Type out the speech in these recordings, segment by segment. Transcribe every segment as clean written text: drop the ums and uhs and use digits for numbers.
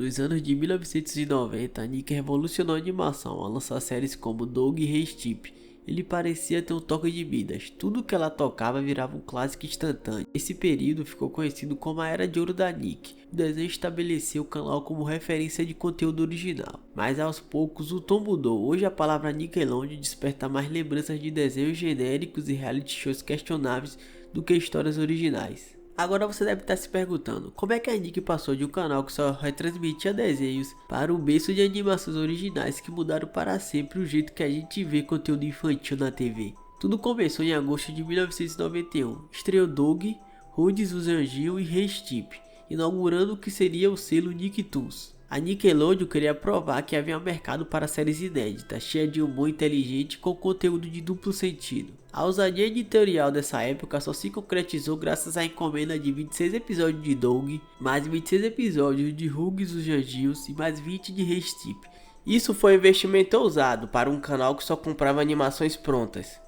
Nos anos de 1990, a Nick revolucionou a animação ao lançar séries como Doug e Hey Stip. Ele parecia ter um toque de Midas, tudo que ela tocava virava um clássico instantâneo. Esse período ficou conhecido como a Era de Ouro da Nick. O desenho estabeleceu o canal como referência de conteúdo original, mas aos poucos o tom mudou. Hoje a palavra Nickelodeon desperta mais lembranças de desenhos genéricos e reality shows questionáveis do que histórias originais. Agora você deve estar se perguntando, como é que a Nick passou de um canal que só retransmitia desenhos para um berço de animações originais que mudaram para sempre o jeito que a gente vê conteúdo infantil na TV. Tudo começou em agosto de 1991, estreou Doug, Rudes, os Anjinhos e Hey Stip, inaugurando o que seria o selo Nicktoons. A Nickelodeon queria provar que havia um mercado para séries inéditas, cheia de humor inteligente com conteúdo de duplo sentido. A ousadia editorial dessa época só se concretizou graças à encomenda de 26 episódios de Doug, mais 26 episódios de Rugrats os Anjinhos e mais 20 de Hey Stip. Isso foi um investimento ousado para um canal que só comprava animações prontas.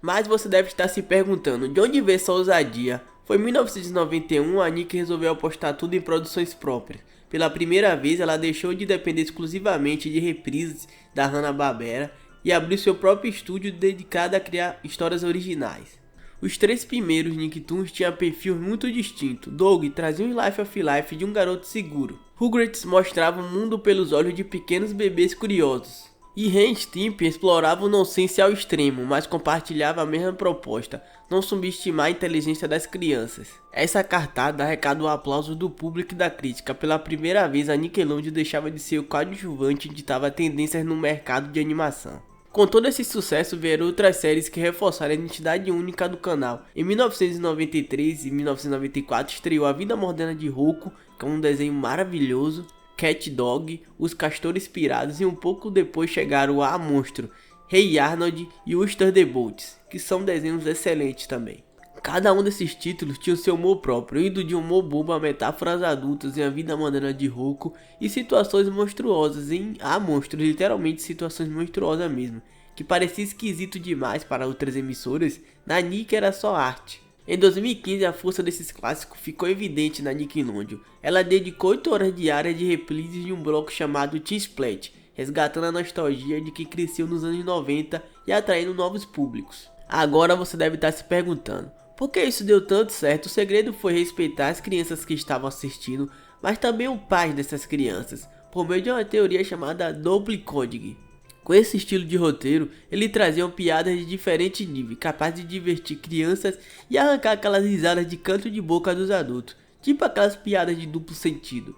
Mas você deve estar se perguntando, de onde veio essa ousadia? Foi em 1991 a Nick resolveu apostar tudo em produções próprias. Pela primeira vez ela deixou de depender exclusivamente de reprises da Hanna-Barbera e abriu seu próprio estúdio dedicado a criar histórias originais. Os três primeiros Nicktoons tinham perfil muito distinto. Doug trazia um Life of Life de um garoto seguro. Rugrats mostrava o mundo pelos olhos de pequenos bebês curiosos. E Hey Stip explorava o nonsense ao extremo, mas compartilhava a mesma proposta, não subestimar a inteligência das crianças. Essa cartada arrecadou o aplauso do público e da crítica. Pela primeira vez a Nickelodeon deixava de ser o coadjuvante e ditava tendências no mercado de animação. Com todo esse sucesso vieram outras séries que reforçaram a identidade única do canal. Em 1993 e 1994 estreou A Vida Moderna de Rocco, que é um desenho maravilhoso, Cat Dog, Os Castores Pirados e um pouco depois chegaram a Monstro, Hey Arnold e os Thunderbolts, que são desenhos excelentes também. Cada um desses títulos tinha o seu humor próprio, indo de humor bobo a metáforas adultas em A Vida Moderna de Rocco e situações monstruosas em A Monstro, literalmente situações monstruosas mesmo, que parecia esquisito demais para outras emissoras. Na Nick era só arte. Em 2015 a força desses clássicos ficou evidente na Nickelodeon. Ela dedicou 8 horas diárias de reprises de um bloco chamado Teen Splat, resgatando a nostalgia de quem cresceu nos anos 90 e atraindo novos públicos. Agora você deve estar se perguntando, por que isso deu tanto certo? O segredo foi respeitar as crianças que estavam assistindo, mas também o pai dessas crianças, por meio de uma teoria chamada Double Coding. Com esse estilo de roteiro, ele trazia piadas de diferente nível, capaz de divertir crianças e arrancar aquelas risadas de canto de boca dos adultos, tipo aquelas piadas de duplo sentido.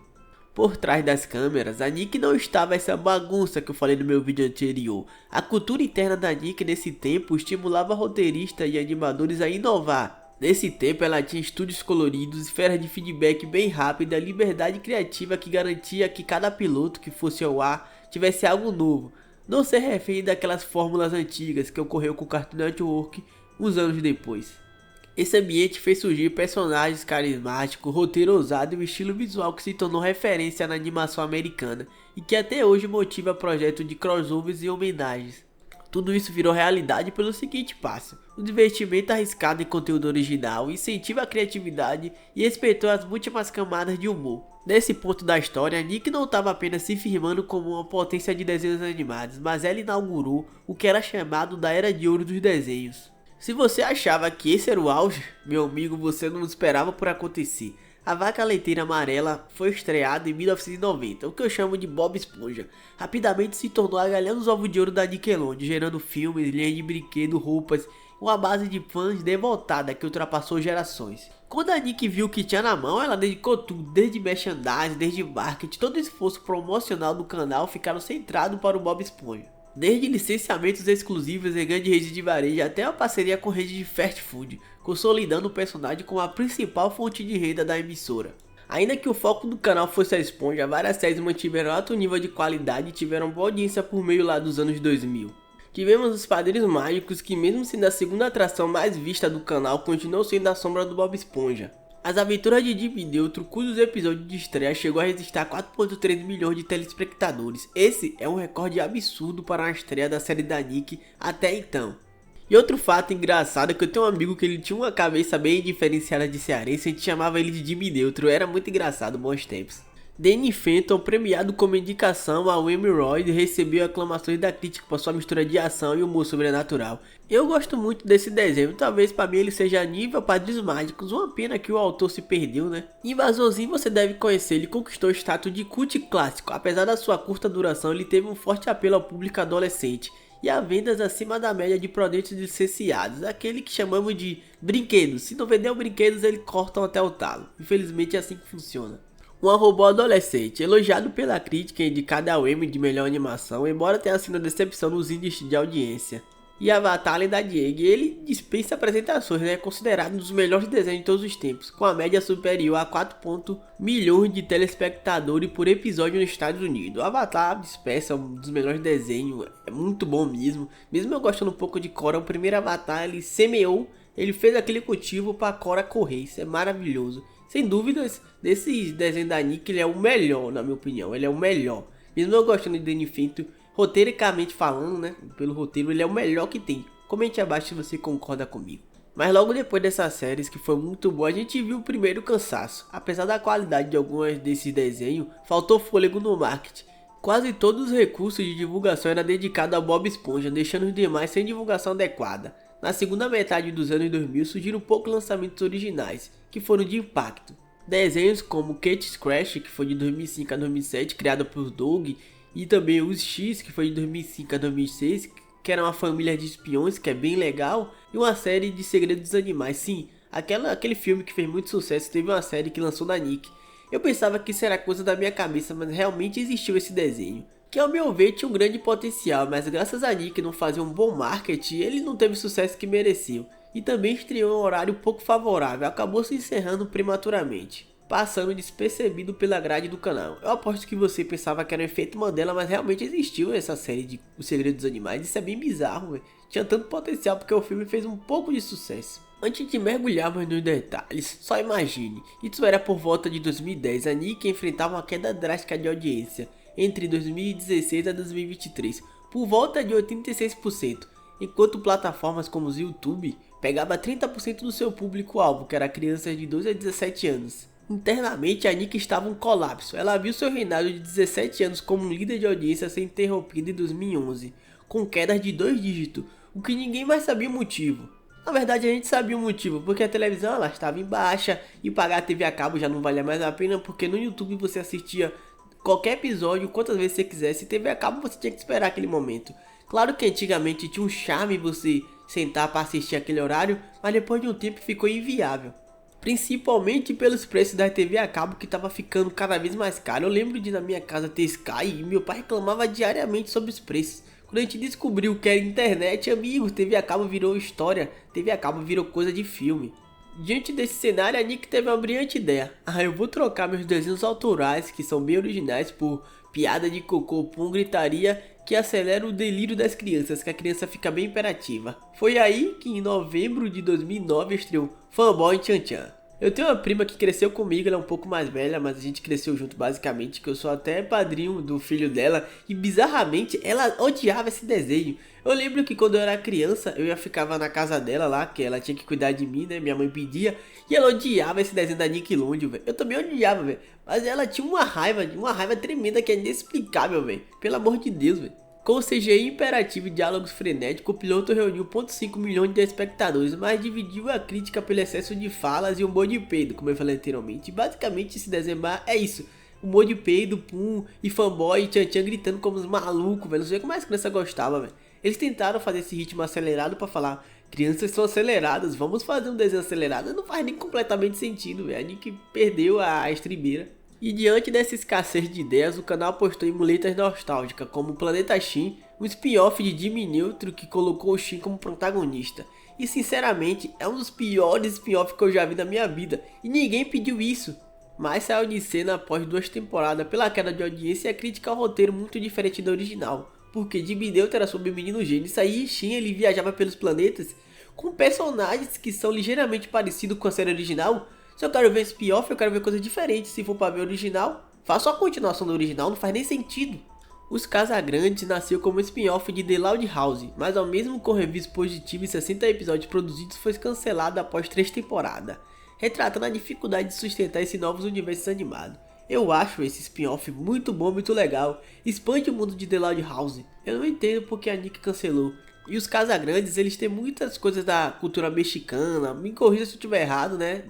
Por trás das câmeras, a Nick não estava essa bagunça que eu falei no meu vídeo anterior. A cultura interna da Nick nesse tempo estimulava roteiristas e animadores a inovar. Nesse tempo ela tinha estúdios coloridos, esferas de feedback bem rápida, liberdade criativa que garantia que cada piloto que fosse ao ar tivesse algo novo, não ser refém daquelas fórmulas antigas que ocorreu com o Cartoon Network uns anos depois. Esse ambiente fez surgir personagens carismáticos, roteiro ousado e um estilo visual que se tornou referência na animação americana e que até hoje motiva projetos de crossovers e homenagens. Tudo isso virou realidade pelo seguinte passo: o investimento arriscado em conteúdo original incentiva a criatividade e respeitou as múltiplas camadas de humor. Nesse ponto da história, a Nick não estava apenas se firmando como uma potência de desenhos animados, mas ela inaugurou o que era chamado da Era de Ouro dos Desenhos. Se você achava que esse era o auge, meu amigo, você não esperava por acontecer. A Vaca Leiteira Amarela foi estreada em 1990, o que eu chamo de Bob Esponja. Rapidamente se tornou a galinha dos ovos de ouro da Nickelodeon, gerando filmes, linhas de brinquedo, roupas, uma base de fãs devotada que ultrapassou gerações. Quando a Nick viu o que tinha na mão, ela dedicou tudo, desde merchandising, desde marketing, todo o esforço promocional do canal ficaram centrado para o Bob Esponja. Desde licenciamentos exclusivos em grande rede de varejo até a parceria com rede de fast food, consolidando o personagem como a principal fonte de renda da emissora. Ainda que o foco do canal fosse a Esponja, várias séries mantiveram alto nível de qualidade e tiveram boa audiência por meio lá dos anos 2000. Tivemos os Padrinhos Mágicos, que mesmo sendo a segunda atração mais vista do canal, continuou sendo a sombra do Bob Esponja. As Aventuras de Jimmy Neutron, cujos episódios de estreia chegou a registrar 4,3 milhões de telespectadores. Esse é um recorde absurdo para uma estreia da série da Nick até então. E outro fato engraçado é que eu tenho um amigo que ele tinha uma cabeça bem diferenciada de cearense, a gente chamava ele de Jimmy Neutron, era muito engraçado, bons tempos. Danny Phantom, premiado como indicação ao Emmy Award, recebeu aclamações da crítica por sua mistura de ação e humor sobrenatural. Eu gosto muito desse desenho, talvez para mim ele seja nível Padrinhos Mágicos, uma pena que o autor se perdeu, né? Invasorzinho você deve conhecer, ele conquistou o status de cult clássico, apesar da sua curta duração ele teve um forte apelo ao público adolescente. E há vendas acima da média de produtos licenciados, aquele que chamamos de brinquedos. Se não vender brinquedos, eles cortam até o talo. Infelizmente é assim que funciona. Um robô adolescente, elogiado pela crítica e indicado ao Emmy de melhor animação, embora tenha sido uma decepção nos índices de audiência. E Avatar: A Lenda de Aang, ele dispensa apresentações, né? É considerado um dos melhores desenhos de todos os tempos, com a média superior a 4 milhões de telespectadores por episódio nos Estados Unidos. O Avatar dispensa um dos melhores desenhos, é muito bom mesmo. Mesmo eu gostando um pouco de Korra, o primeiro Avatar ele semeou, ele fez aquele cultivo para Korra correr, isso é maravilhoso. Sem dúvidas, desse desenho da Nick, ele é o melhor, na minha opinião, ele é o melhor. Mesmo eu gostando de Danny Phantom, roteiricamente falando, né, pelo roteiro, ele é o melhor que tem. Comente abaixo se você concorda comigo. Mas logo depois dessas séries, que foi muito boa, a gente viu o primeiro cansaço. Apesar da qualidade de algumas desses desenhos, faltou fôlego no marketing. Quase todos os recursos de divulgação eram dedicados a Bob Esponja, deixando os demais sem divulgação adequada. Na segunda metade dos anos 2000 surgiram poucos lançamentos originais, que foram de impacto. Desenhos como Kate Crash, que foi de 2005 a 2007, criado por Doug, e também Os X, que foi de 2005 a 2006, que era uma família de espiões, que é bem legal, e uma série de Segredos dos Animais. Sim, aquele filme que fez muito sucesso, teve uma série que lançou na Nick. Eu pensava que isso era coisa da minha cabeça, mas realmente existiu esse desenho, que ao meu ver tinha um grande potencial, mas graças a Nick não fazer um bom marketing, ele não teve o sucesso que mereceu. E também estreou em um horário pouco favorável, acabou se encerrando prematuramente, passando despercebido pela grade do canal. Eu aposto que você pensava que era um efeito Mandela, mas realmente existiu essa série de O Segredo dos Animais. Isso é bem bizarro, véio. Tinha tanto potencial porque o filme fez um pouco de sucesso. Antes de mergulharmos nos detalhes, só imagine, isso era por volta de 2010, a Nick enfrentava uma queda drástica de audiência entre 2016 a 2023, por volta de 86%, enquanto plataformas como o YouTube pegava 30% do seu público-alvo, que era crianças de 12 a 17 anos. Internamente, a Nick estava em colapso. Ela viu seu reinado de 17 anos como líder de audiência ser interrompido em 2011, com quedas de 2 dígitos, o que ninguém mais sabia o motivo. Na verdade, a gente sabia o motivo, porque a televisão ela estava em baixa e pagar a TV a cabo já não valia mais a pena, porque no YouTube você assistia qualquer episódio quantas vezes você quisesse, e TV a cabo você tinha que esperar aquele momento. Claro que antigamente tinha um charme você sentar para assistir aquele horário, mas depois de um tempo ficou inviável. Principalmente pelos preços da TV a cabo que estava ficando cada vez mais caro. Eu lembro de na minha casa ter Sky e meu pai reclamava diariamente sobre os preços. Quando a gente descobriu que era internet, amigo, TV a cabo virou história, TV a cabo virou coisa de filme. Diante desse cenário, a Nick teve uma brilhante ideia. Eu vou trocar meus desenhos autorais, que são bem originais, por piada de cocô, pum, gritaria, que acelera o delírio das crianças, que a criança fica bem imperativa. Foi aí que em novembro de 2009 estreou Fanboy Chan Chan. Eu tenho uma prima que cresceu comigo, ela é um pouco mais velha, mas a gente cresceu junto basicamente, que eu sou até padrinho do filho dela, e bizarramente ela odiava esse desenho. Eu lembro que quando eu era criança, eu ficava na casa dela lá, que ela tinha que cuidar de mim, né, minha mãe pedia, e ela odiava esse desenho da Nickelodeon, velho. Eu também odiava, velho, mas ela tinha uma raiva tremenda que é inexplicável, velho, pelo amor de Deus, velho. Com CGI imperativo e diálogos frenéticos, o piloto reuniu 0,5 milhões de espectadores, mas dividiu a crítica pelo excesso de falas e humor de peido, como eu falei anteriormente. Basicamente esse desenho é isso, humor de peido, pum, e fanboy e Chan Chan gritando como uns malucos, velho. Não sei como as crianças gostavam, velho. Eles tentaram fazer esse ritmo acelerado pra falar, crianças são aceleradas, vamos fazer um desenho acelerado. Não faz nem completamente sentido, velho. A Nick perdeu a estribeira. E diante dessa escassez de ideias, o canal apostou em muletas nostálgicas, como o Planeta Shin, um spin-off de Jimmy Neutron que colocou o Shin como protagonista. E sinceramente, é um dos piores spin-offs que eu já vi na minha vida, e ninguém pediu isso. Mas saiu de cena após 2 temporadas pela queda de audiência e a crítica ao roteiro muito diferente do original. Porque Jimmy Neutron era sobre o menino gênio, isso aí Shin ele viajava pelos planetas com personagens que são ligeiramente parecidos com a série original. Se eu quero ver spin-off, eu quero ver coisa diferente. Se for para ver original, faça a continuação do original, não faz nem sentido. Os Casagrandes nasceu como spin-off de The Loud House, mas ao mesmo com reviews positivos e 60 episódios produzidos, foi cancelado após 3 temporadas, retratando a dificuldade de sustentar esse novos universos animados. Eu acho esse spin-off muito bom, muito legal. Expande o mundo de The Loud House. Eu não entendo porque a Nick cancelou. E os Casagrandes, eles têm muitas coisas da cultura mexicana. Me corrija se eu estiver errado, né?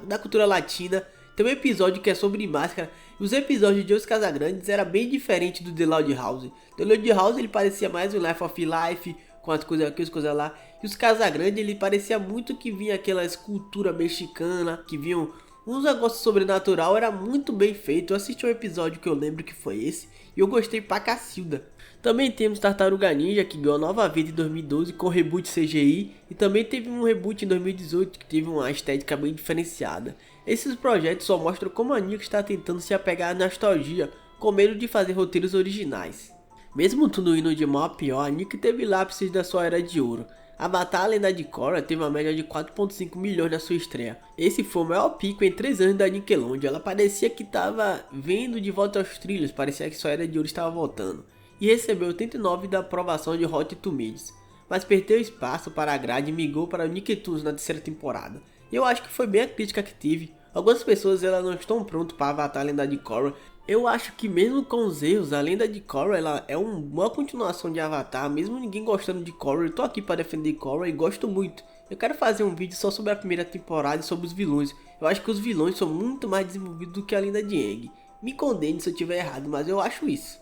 Da cultura latina. Tem um episódio que é sobre máscara. E os episódios de Os Casagrandes era bem diferente do The Loud House. The Loud House ele parecia mais um Life of Life, com as coisas lá. E os Casagrandes ele parecia muito que vinha aquela escultura mexicana, que vinham uns negócios sobrenatural, era muito bem feito. Eu assisti um episódio que eu lembro que foi esse, e eu gostei pra cacilda. Também temos Tartaruga Ninja, que ganhou nova vida em 2012 com reboot CGI, e também teve um reboot em 2018 que teve uma estética bem diferenciada. Esses projetos só mostram como a Nick está tentando se apegar à nostalgia, com medo de fazer roteiros originais. Mesmo tudo indo de mal a pior, a Nick teve lápis da sua era de ouro. Avatar: A Lenda de Korra teve uma média de 4,5 milhões na sua estreia. Esse foi o maior pico em 3 anos da Nickelodeon. Ela parecia que estava vendo de volta aos trilhos, parecia que sua era de ouro estava voltando. E recebeu 89 da aprovação de Rotten Tomatoes, mas perdeu espaço para a grade e migrou para o Nicktoons na terceira temporada. E eu acho que foi bem a crítica que tive. Algumas pessoas elas não estão prontas para Avatar: A Lenda de Korra. Eu acho que mesmo com os erros, a Lenda de Korra ela é uma boa continuação de Avatar. Mesmo ninguém gostando de Korra, eu tô aqui para defender Korra e gosto muito. Eu quero fazer um vídeo só sobre a primeira temporada e sobre os vilões. Eu acho que os vilões são muito mais desenvolvidos do que a Lenda de Aang. Me condene se eu estiver errado, mas eu acho isso.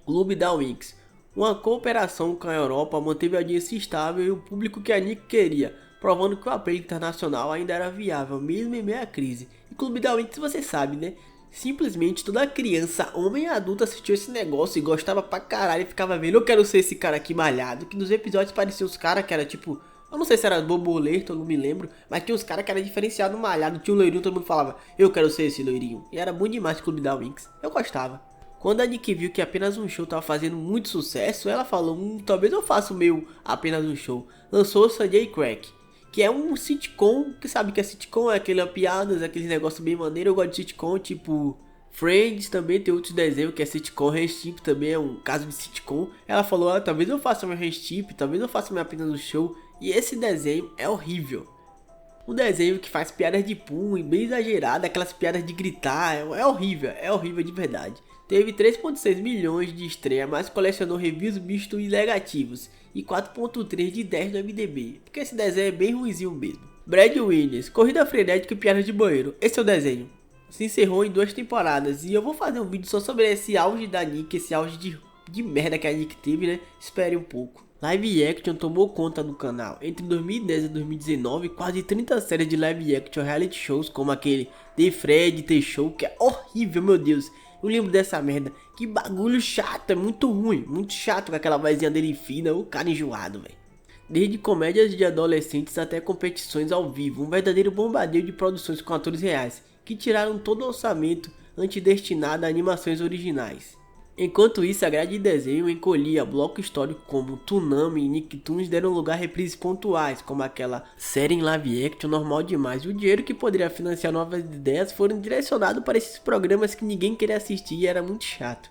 Clube da Winx. Uma cooperação com a Europa manteve a audiência estável e o público que a Nick queria, provando que o apelo internacional ainda era viável, mesmo em meio à crise. E Clube da Winx você sabe, né? Simplesmente toda criança, homem e adulto assistiu esse negócio e gostava pra caralho e ficava vendo, eu quero ser esse cara aqui malhado, que nos episódios pareciam os caras que era tipo, eu não sei se era borboleta, eu não me lembro, mas tinha uns caras que era diferenciado malhado, tinha um loirinho, todo mundo falava, eu quero ser esse loirinho, e era bom demais o Clube da Winx, eu gostava. Quando a Nick viu que apenas um show tava fazendo muito sucesso, ela falou, talvez eu faça o meu apenas um show, lançou o Sunday Crack. Que é um sitcom, que sabe que é sitcom, é aquele piadas, aqueles negócios bem maneiro. Eu gosto de sitcom, tipo Friends, também tem outros desenhos que é sitcom, Restip também é um caso de sitcom. Ela falou, talvez eu faça meu Restip, talvez eu faça minha apenas no show. E esse desenho é horrível. Um desenho que faz piadas de pum e bem exagerado, aquelas piadas de gritar, é horrível de verdade. Teve 3,6 milhões de estreia, mas colecionou reviews mistos e negativos, e 4,3 de 10 no MDB, porque esse desenho é bem ruizinho mesmo. Breadwinners, corrida frenética e piadas de banheiro, esse é o desenho. Se encerrou em 2 temporadas, e eu vou fazer um vídeo só sobre esse auge da Nick, esse auge de merda que a Nick teve, né? Espere um pouco. Live action tomou conta do canal. Entre 2010 e 2019, quase 30 séries de live action reality shows, como aquele The Fred The Show, que é horrível, meu Deus. Eu lembro dessa merda, que bagulho chato, é muito ruim, muito chato com aquela vozinha dele fina, o cara enjoado, velho. Desde comédias de adolescentes até competições ao vivo, um verdadeiro bombardeio de produções com atores reais, que tiraram todo o orçamento antes destinado a animações originais. Enquanto isso, a grade de desenho encolhia, bloco histórico como Toonami e Nicktoons deram lugar a reprises pontuais, como aquela série em live action normal demais, e o dinheiro que poderia financiar novas ideias foram direcionados para esses programas que ninguém queria assistir e era muito chato.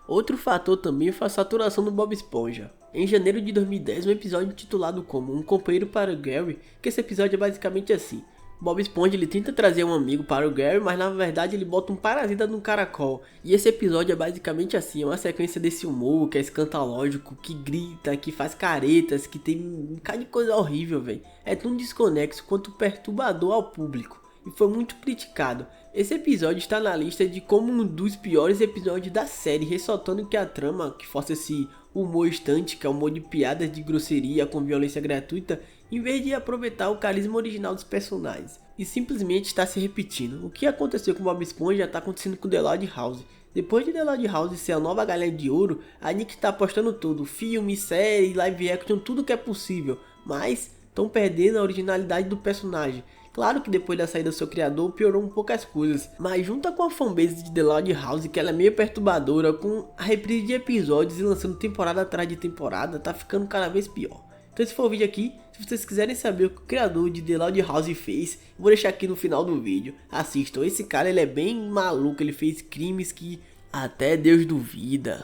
Outro fator também foi a saturação do Bob Esponja. Em janeiro de 2010, um episódio intitulado como Um Companheiro para o Gary, que esse episódio é basicamente assim. Bob Esponja ele tenta trazer um amigo para o Gary, mas na verdade ele bota um parasita num caracol. E esse episódio é basicamente assim, é uma sequência desse humor que é escatológico, que grita, que faz caretas, que tem um bocado de coisa horrível, velho. É tão desconexo quanto perturbador ao público. E foi muito criticado. Esse episódio está na lista de como um dos piores episódios da série, ressaltando que a trama, que força esse humor instante, que é um humor de piadas de grosseria com violência gratuita, em vez de aproveitar o carisma original dos personagens, e simplesmente está se repetindo. O que aconteceu com Bob Esponja está acontecendo com The Loud House. Depois de The Loud House ser a nova galinha de ouro, a Nick está apostando tudo, filme, série, live action, tudo que é possível, mas estão perdendo a originalidade do personagem. Claro que depois da saída do seu criador piorou um pouco as coisas, mas junta com a fanbase de The Loud House, que ela é meio perturbadora, com a reprise de episódios e lançando temporada atrás de temporada, tá ficando cada vez pior. Então esse foi o vídeo aqui. Se vocês quiserem saber o que o criador de The Loud House fez, vou deixar aqui no final do vídeo. Assistam, esse cara ele é bem maluco, ele fez crimes que até Deus duvida.